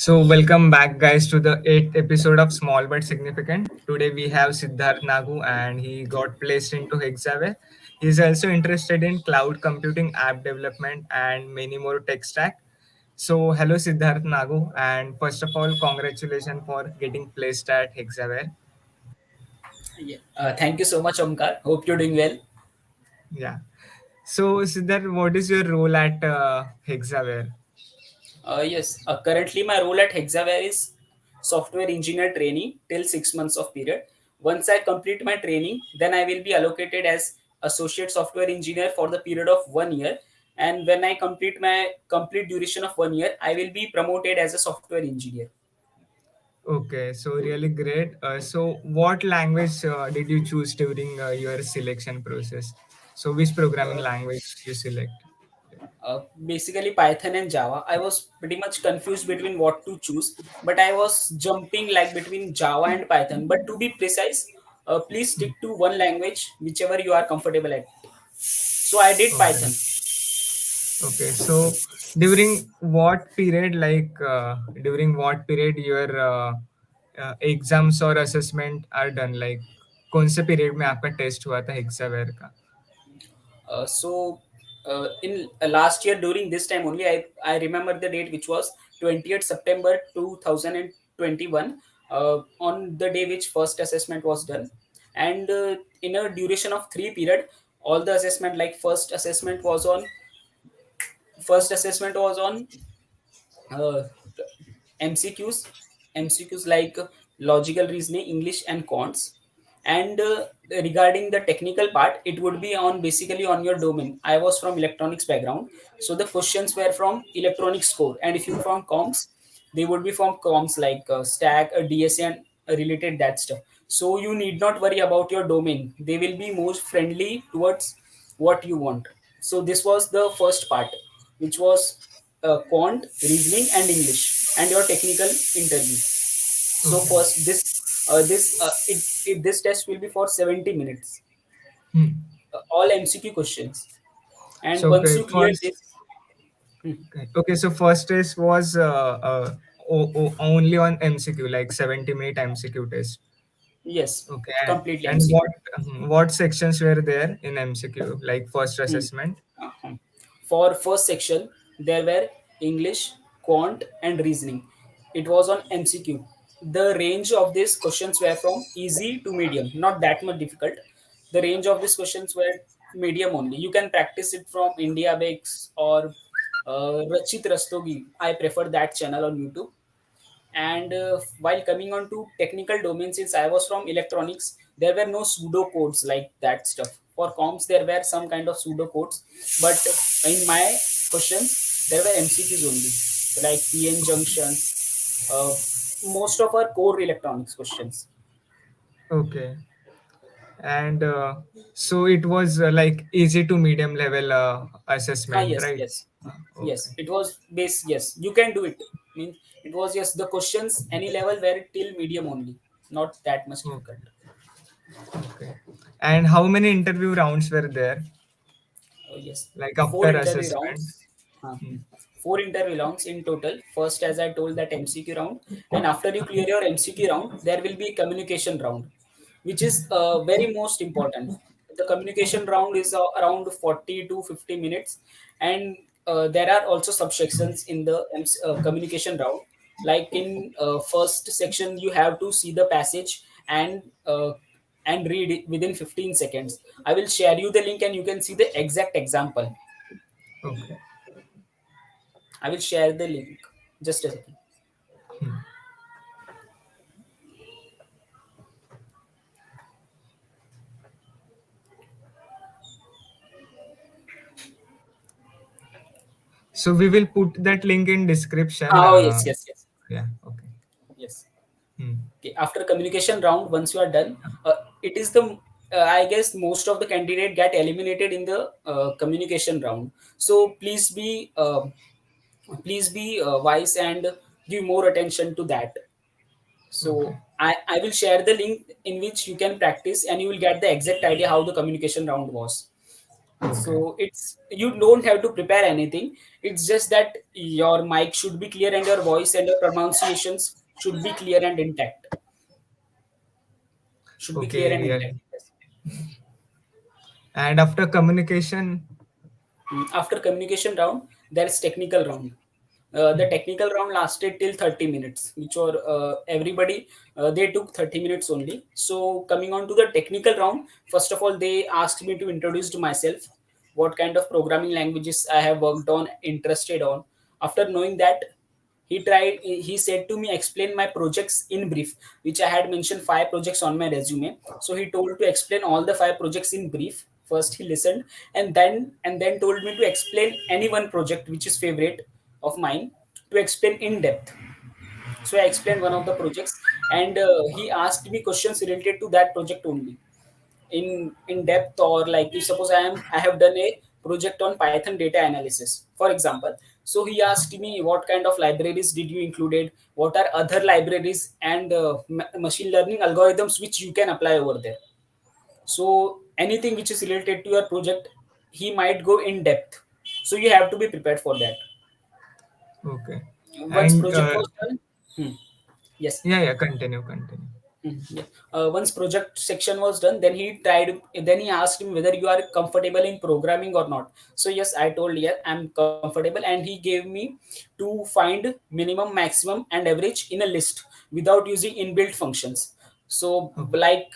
So, welcome back, guys, to the eighth episode of Small But Significant. Today, we have Siddharth Nagu, and he got placed into Hexaware. He's also interested in cloud computing, app development, and many more tech stack. So, hello, Siddharth Nagu, and first of all, congratulations for getting placed at Hexaware. Yeah. Thank you so much, Omkar. Hope you're doing well. Yeah. So, Siddharth, what is your role at Hexaware? Yes, currently my role at Hexaware is software engineer trainee till 6 months of period. Once I complete my training, then I will be allocated as associate software engineer for the period of 1 year. And when I complete my complete duration of 1 year, I will be promoted as a software engineer. Okay, so really great. So, what language did you choose during your selection process? So, which programming Uh, language you select? Basically Python and Java. I was pretty much confused between what to choose, but I was jumping like between Java and Python. But to be precise, please stick to one language, whichever you are comfortable at. So I did Okay, Python. okay. So, during what period, during what period your exams or assessment are done? Like, कौन से period में आपका test हुआ था Hexaware का? So in last year during this time only, I remember the date, which was 20th September 2021, on the day which first assessment was done. And in a duration of 3 period, all the assessment, like first assessment was on uh, MCQs, MCQs like logical reasoning, English, and quants. And regarding the technical part, it would be on basically on your domain. I was from electronics background, so the questions were from electronics core. And if you from comms, they would be from comms like stack, DSA, and related that stuff. So you need not worry about your domain. They will be most friendly towards what you want. So this was the first part, which was quant, reasoning, and English, and your technical interview. So Okay. first, this test will be for 70 minutes, Hmm. all MCQ questions. And So, once okay, you clear first. this, hmm, Okay, so first test was only on MCQ, like 70-minute MCQ test. yes, Okay, completely and MCQ. what sections were there in MCQ? Like first Hmm. assessment. Uh-huh. For first section, there were English, quant, and reasoning. It was on MCQ. The range of these questions were from easy to medium, not that much difficult. The range of these questions were medium only. You can practice it from India Bakes or Rachit Rastogi. I prefer that channel on YouTube. And while coming on to technical domain, since I was from electronics, there were no pseudo codes like that stuff. For comms, there were some kind of pseudo codes, but in my questions, there were MCQs only, like PN junction, uh, most of our core electronics questions. Okay, and so it was like easy to medium level assessment, Yes, right? yes, Okay, yes. It was base. Yes, you can do it. Means it was, yes, the questions any level were till medium only, not that much difficult. okay, okay. And how many interview rounds were there? Yes, Like four after interview assessment? rounds. Uh, Hmm. Four interview rounds in total. First, as I told, that MCQ round, and after you clear your MCQ round, there will be communication round, which is very most important. The communication round is around 40 to 50 minutes, and there are also subsections in the communication round. Like in first section, you have to see the passage and read it within 15 seconds. I will share you the link, and you can see the exact example. Okay. I will share the link. Just a second. So we will put that link in description. Oh, yes, yes, yes, Yeah. Okay. yes. Hmm. Okay. After communication round, once you are done, it is the I guess most of the candidate get eliminated in the communication round. So please be wise and give more attention to that. Okay. So I will share the link in which you can practice, and you will get the exact idea how the communication round was. Okay. So it's, you don't have to prepare anything. It's just that your mic should be clear and your voice and your pronunciations should be clear and intact. Should be clear Okay, and intact. really. Yes. And after communication, After communication round, there's technical round. The technical round lasted till 30 minutes, which were everybody, they took 30 minutes only. So coming on to the technical round, first of all, they asked me to introduce to myself, what kind of programming languages I have worked on, interested on. After knowing that, he said to me, explain my projects in brief, which I had mentioned 5 projects on my resume. So he told to explain all the 5 projects in brief. First he listened, and then told me to explain any one project which is favorite of mine, to explain in depth. So I explained one of the projects, and he asked me questions related to that project only, in depth. Or like, if suppose I have done a project on Python data analysis, for example. So he asked me, what kind of libraries did you included, what are other libraries and machine learning algorithms which you can apply over there. So anything which is related to your project, he might go in depth. So you have to be prepared for that. okay. Once And project was done. Yes. yeah, yeah, continue, continue. Yeah. Once project section was done, then he tried. Then he asked me whether you are comfortable in programming or not. So yes, I told yes, I'm comfortable, and he gave me to find minimum, maximum, and average in a list without using inbuilt functions. So Oh, like,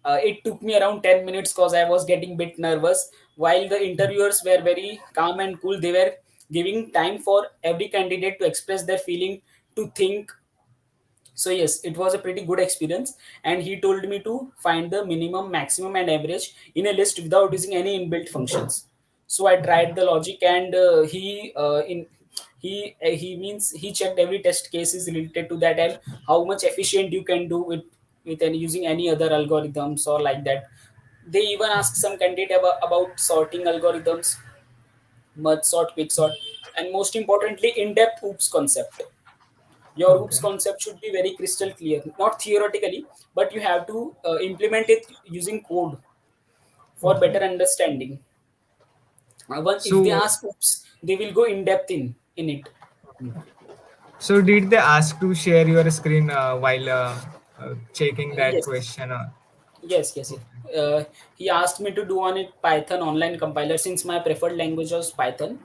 it took me around 10 minutes because I was getting bit nervous. While the interviewers were very calm and cool, they were giving time for every candidate to express their feeling, to think. So yes, it was a pretty good experience, and he told me to find the minimum, maximum, and average in a list without using any inbuilt functions. So I okay. tried the logic, and he means he checked every test cases related to that, and how much efficient you can do with any using any other algorithms or like that. They even ask some candidate about sorting algorithms, merge sort, quick sort, and most importantly, in-depth OOPS concept. Your hoops Okay. concept should be very crystal clear, not theoretically, but you have to implement it using code for Okay. better understanding. If they So, ask oops, they will go in depth in it. so did they ask to share your screen while checking that Yes, question? yes. Okay. He asked me to do on it Python online compiler, since my preferred language was Python.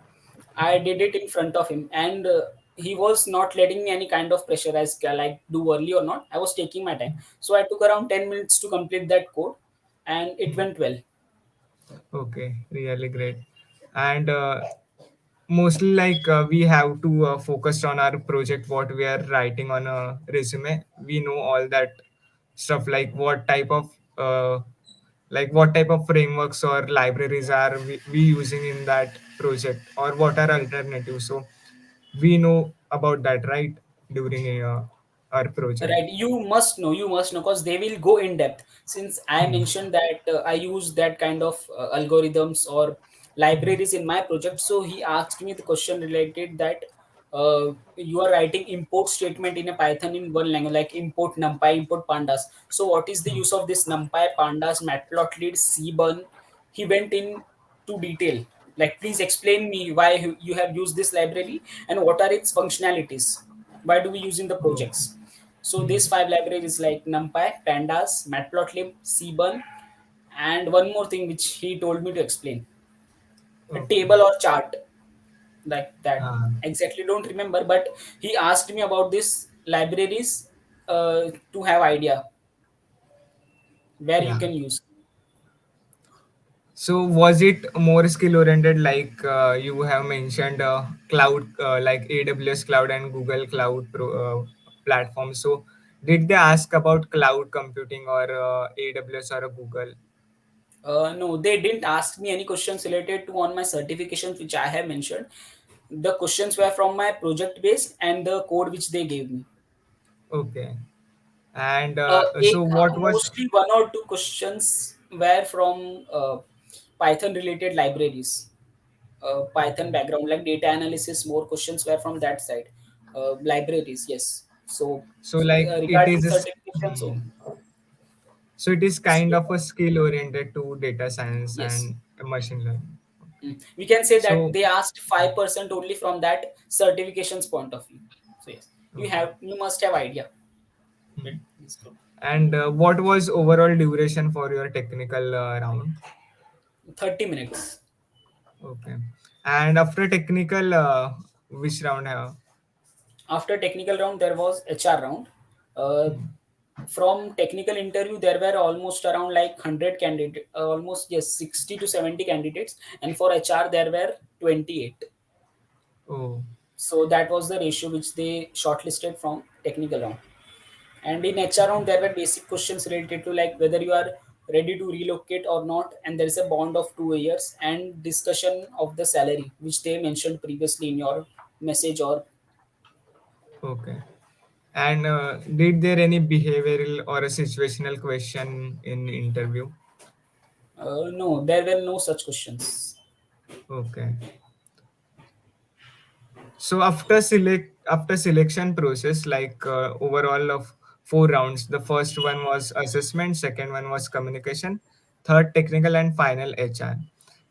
I did it in front of him, and he was not letting me any kind of pressure as like do early or not. I was taking my time, so I took around 10 minutes to complete that code, and it went well. Okay, really great. And mostly like we have to focus on our project, what we are writing on a resume. We know all that stuff, like what type of frameworks or libraries are we using in that project, or what are alternatives. So we know about that, right, during our project. Right, you must know because they will go in depth. Since I mentioned that I use that kind of algorithms or libraries in my project, so he asked me the question related that you are writing import statement in a Python in one language, like import numpy, import pandas. So what is the use of this numpy, pandas, matplotlib, cbun? He went in to detail, like, please explain me why you have used this library and what are its functionalities, why do we use in the Oh. projects. So these 5 libraries like NumPy, Pandas, Matplotlib, Cbun, and one more thing which he told me to explain, a Okay. table or chart like that. uh, Exactly don't remember, but he asked me about these libraries to have idea where you yeah. can use. So was it more skill oriented, like you have mentioned cloud, like AWS cloud and Google cloud platform. So did they ask about cloud computing or AWS or Google? No, they didn't ask me any questions related to on my certifications which I have mentioned. The questions were from my project based and the code which they gave me. Okay. And so what was? Mostly one or two questions were from Python related libraries, Python Okay. background, like data analysis. More questions were from that side, libraries. Yes. So So like it regarding is certifications, so so it is kind skill. of a skill oriented to data science Yes. and machine learning. Okay. We can say that So, they asked 5% only from that certifications point of view. So yes, okay. you must have idea. Hmm. It is good. And what was overall duration for your technical round? 30 minutes. Okay. And after technical, which round have? After technical round there was HR round. uh, from technical interview there were almost around like 100 candidate, almost yes 60 to 70 candidates, and for HR there were 28. Oh, So that was the ratio which they shortlisted from technical round. And in HR round there were basic questions related to like whether you are ready to relocate or not, and there is a bond of 2 years, and discussion of the salary which they mentioned previously in your message or okay. And did there any behavioral or a situational question in interview? no, there were no such questions. Okay. So after selection process, like overall of 4 rounds, the first one was assessment, second one was communication, third technical, and final HR.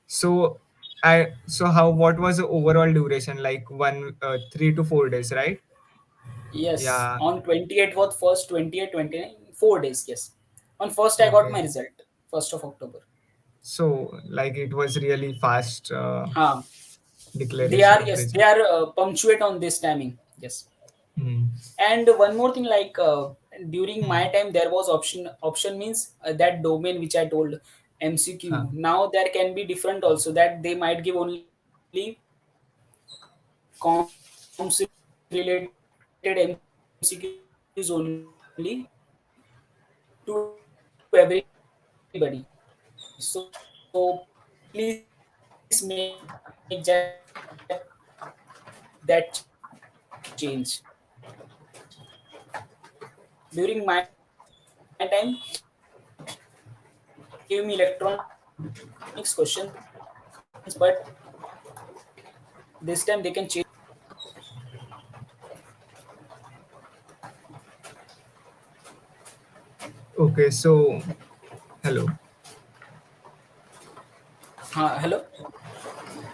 So so how what was the overall duration? Like 3 to 4 days, right? Yes, Yeah. on 28th was first 28, 29, 4 days. Yes, on first I got my Okay. result, 1st of October. So like it was really fast Um, they declaration are of yes, they result. are punctuate on this timing. Yes, Hmm. and one more thing like during my Hmm. time there was option means that domain which I told Huh. MCQ. Now there can be different also that they might give only comms related MCQs only to everybody. So please make that change. During my time they gave me electronics questions, but this time they can change it. Okay. So hello. Hello,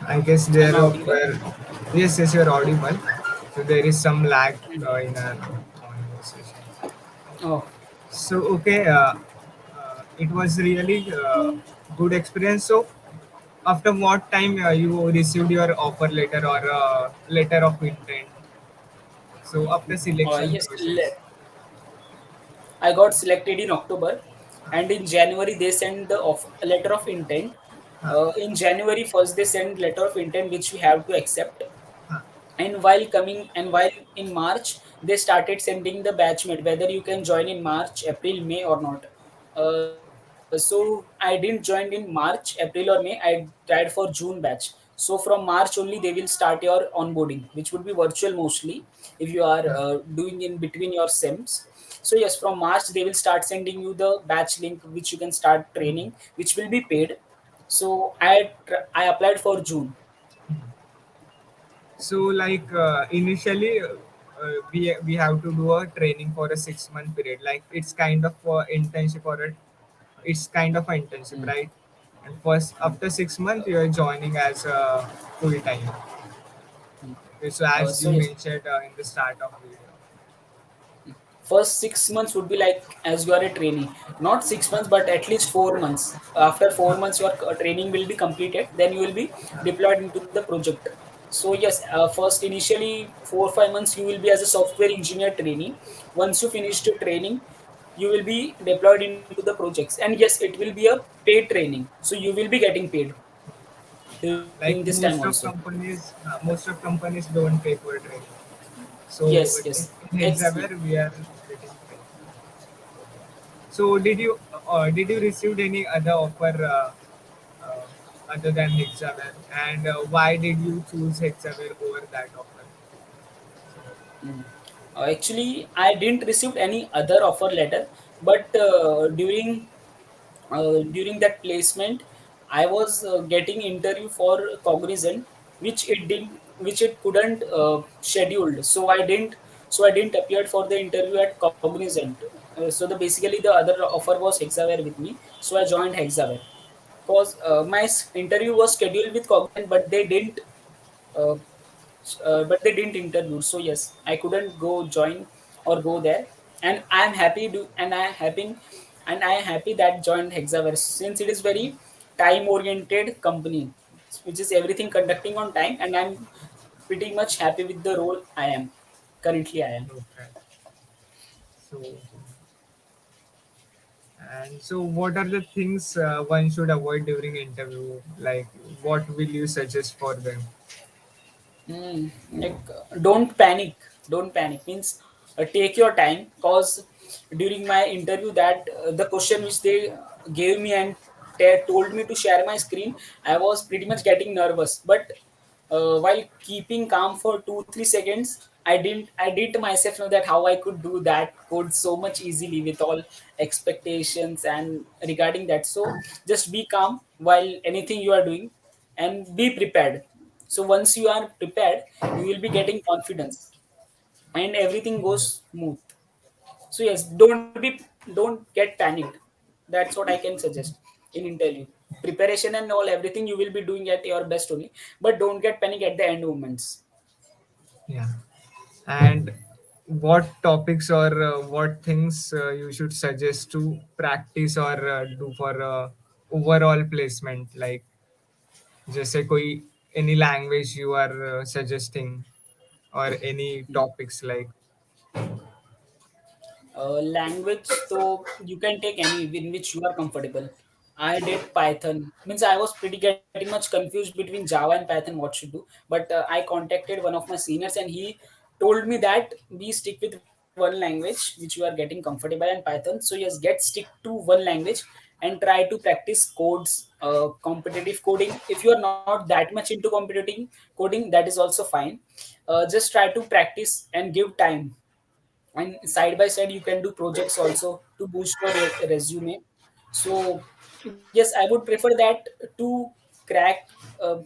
I guess am I there audible? were, yes, yes, you're audible. So there is some lag in our conversation. Oh, So okay, it was really good experience. So after what time you received your offer letter or letter of intent? So after selection yes. process. I got selected in October, and in January they sent the letter of intent. Huh, In January first they send letter of intent which we have to accept. huh, And while in March they started sending the batchmate whether you can join in March, April, May or not. So I didn't join in March, April or May. I tried for June batch. So from March only they will start your onboarding, which would be virtual mostly if you are huh. doing in between your sems. So yes, from March they will start sending you the batch link which you can start training, which will be paid. So I applied for June. So like initially we have to do a training for a 6 month period. Like it's kind of internship or it's kind of an internship, right? And first after 6 months you are joining as a full time. So as So you yes, mentioned in the start of video. first 6 months would be like as you are a trainee, not 6 months but at least 4 months. After 4 months your training will be completed, then you will be deployed into the project. So yes, first initially 4 or 5 months you will be as a software engineer trainee. Once you finish the training you will be deployed into the projects, and yes it will be a paid training, so you will be getting paid during this time Like also. most of companies don't pay for training. So Yes, yes. in Hexaware we are getting paid. So did you receive any other offer uh, other than Hexaware, and why did you choose Hexaware over that offer? Mm. Actually, I didn't receive any other offer letter, but during that placement, I was getting interview for Cognizant, which it couldn't scheduled. So I didn't appear for the interview at Cognizant. So basically the other offer was Hexaware with me. So I joined Hexaware. because interview was scheduled with Cognizant, uh, but they didn't interview. So yes, I couldn't go join or go there, and I am happy that joined Hexaware since it is very time oriented company, which is everything conducting on time, and I'm pretty much happy with the role I am currently. I am. Okay. So, and so, what are the things one should avoid during interview? Like, what will you suggest for them? Don't panic. Don't panic means take your time, because during my interview that the question which they gave me and told me to share my screen, I was pretty much getting nervous. But while keeping calm for 2 3 seconds, I did myself know that how I could do that code so much easily with all expectations and regarding that. So just be calm while anything you are doing, and be prepared. So once you are prepared, you will be getting confidence, and everything goes smooth. So yes, don't get panicked. That's what I can suggest in interview. Preparation and all everything you will be doing at your best only, but don't get panic at the end moments. Yeah. And what topics or what things you should suggest to practice or do for overall placement, like जैसे कोई any language you are suggesting or any topics like. Language, so you can take any in which you are comfortable. I did Python. Means I was pretty getting much confused between Java and Python what should do. But I contacted one of my seniors, and he told me that we stick with one language which you are getting comfortable in Python. So yes, stick to one language and try to practice codes, competitive coding. If you are not that much into competitive coding, that is also fine. Just try to practice and give time, and side by side you can do projects also to boost your resume. So yes, I would prefer that to crack. uh,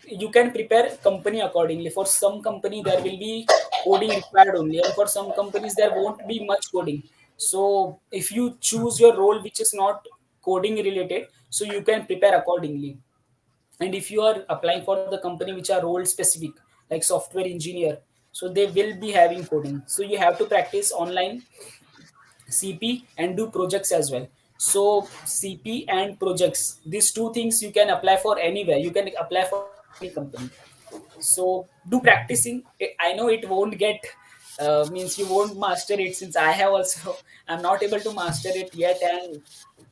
you can prepare company accordingly. For some company there will be coding required only, and for some companies there won't be much coding. So if you choose your role which is not coding related, so you can prepare accordingly. And if you are applying for the company which are role specific, like software engineer, so they will be having coding, so you have to practice online CP and do projects as well. So CP and projects, these two things you can apply for anywhere, you can apply for any company. So do practicing. I know it won't get means you won't master it, since I have also I'm not able to master it yet, and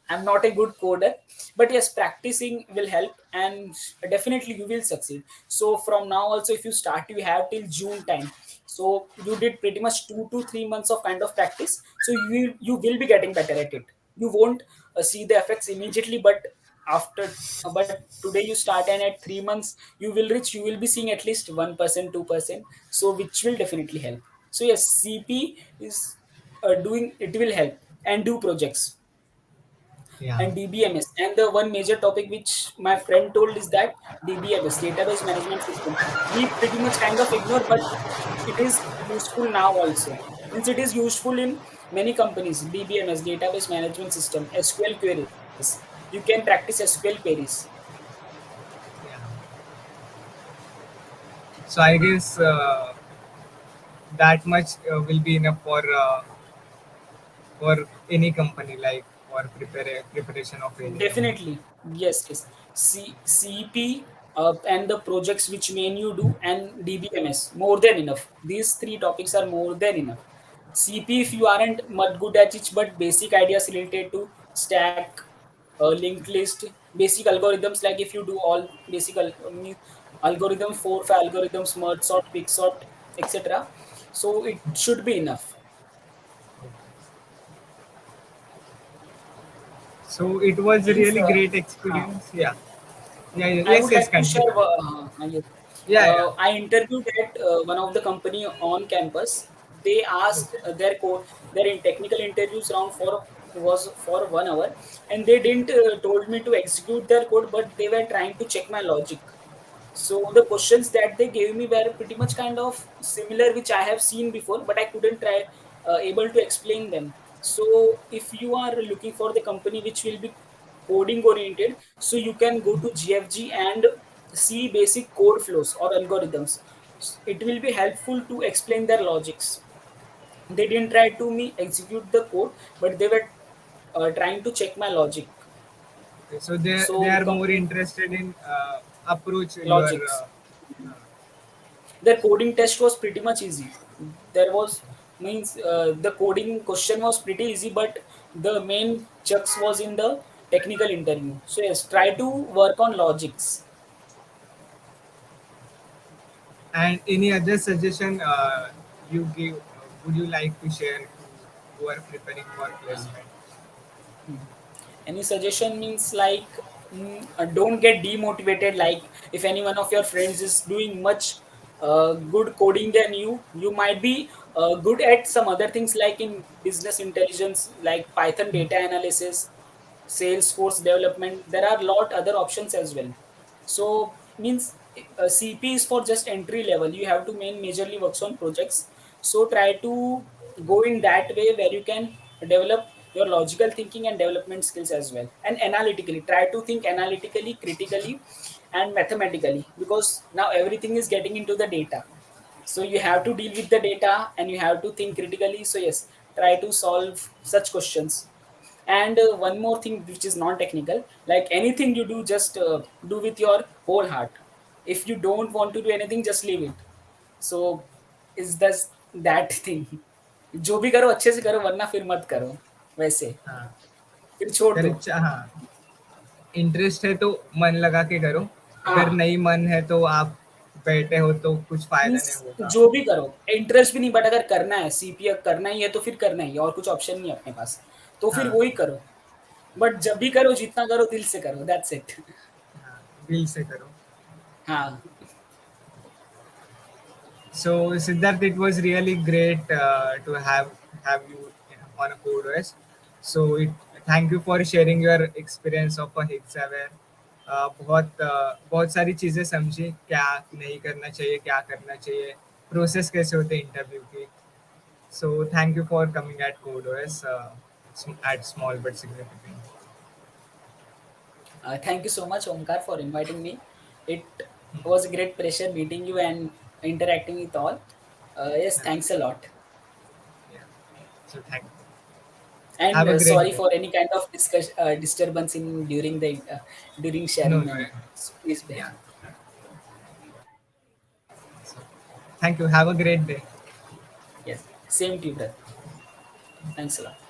I'm not a good coder. But yes, practicing will help, and definitely you will succeed. So from now also, if you start, you have till June time. So you did pretty much 2 to 3 months of kind of practice. So you will be getting better at it. You won't see the effects immediately, but after but today you start, and at 3 months you will be seeing at least 1%, 2%. So which will definitely help. So yes, CP is doing it will help, and do projects Yeah. and DBMS. And the one major topic which my friend told is that DBMS, database management system. We pretty much kind of ignore, but it is useful now also. Since it is useful in many companies, DBMS, database management system, SQL queries. You can practice SQL queries. Yeah. So I guess that much will be enough for any company, like for preparation of anything. Definitely, yes, yes. CEP and the projects which main you do, and DBMS more than enough. These three topics are more than enough. CP, if you aren't much good at it, but basic ideas related to stack, linked list, basic algorithms, like if you do all basic algorithm, 4 5 algorithms, merge sort, quick sort, etc. So it should be enough. So it was a Means really great uh, experience. Yeah. Yeah. Yeah. I Yes. would Yes. like to share. Continue. Yes. Yeah. Yeah. I interviewed at one of the company on campus. They asked Okay. their in technical interviews round for was for 1 hour, and they didn't told me to execute their code, but they were trying to check my logic. So the questions that they gave me were pretty much kind of similar, which I have seen before, but I couldn't try able to explain them. So if you are looking for the company which will be coding oriented, so you can go to GFG and see basic code flows or algorithms. It will be helpful to explain their logics. They didn't try to me execute the code, but they were trying to check my logic. Okay, so they So are more complete interested in approach your logics. Their coding test was pretty much easy. There was means the coding question was pretty easy, but the main chucks was in the technical interview. So yes, try to work on logics. and any other suggestion you give would you like to share to who are preparing for Uh, placement? Mhm. Any suggestion means like, don't get demotivated. Like if any one of your friends is doing much good coding than you might be good at some other things like in business intelligence, like Python data analysis, Salesforce development. There are lot other options as well. So means CP is for just entry level. You have to majorly works on projects. So try to go in that way where you can develop your logical thinking and development skills as well. And analytically, try to think analytically, critically, and mathematically, because now everything is getting into the data. So you have to deal with the data and you have to think critically. So yes, try to solve such questions. And one more thing which is non-technical, like anything you do, just do with your whole heart. If you don't want to do anything, just leave it. So is that thing. जो भी करो अच्छे से करो, वरना फिर मत करो वैसे, हाँ, फिर छोड़ अगर दो. इच्छा हाँ इंटरेस्ट है तो मन लगा के करो, अगर हाँ, नहीं मन है तो आप बैठे हो तो कुछ फायदा मीन्स नहीं होगा। जो भी करो, इंटरेस्ट भी नहीं, बट अगर करना है, सीपीए करना ही है तो फिर करना ही है, और कुछ ऑप्शन नहीं है अपने पास, तो फिर हाँ वही करो. बट जब भी करो, जितना करो दिल से करो, दैट्स इट. हाँ दिल से करो। हाँ. So Siddharth, it was really great to have you on a CodeOS. So thank you for sharing your experience of a Hexaware. बहुत सारी चीज़ें समझी, क्या नहीं करना चाहिए, क्या करना चाहिए, प्रोसेस कैसे होते हैं इंटरव्यू की। So thank you for coming at CodeOS at small but significant. Thank you so much, Omkar, for inviting me. It was a great pleasure meeting you and interacting with all. Yes, Yeah, thanks a lot. yeah. So thank you. And Have a great sorry day. for any kind of disturbance in during No, sharing no, and please bear. yeah. So, thank you. Have a great day. Yes, same to you, brother. Thanks a lot.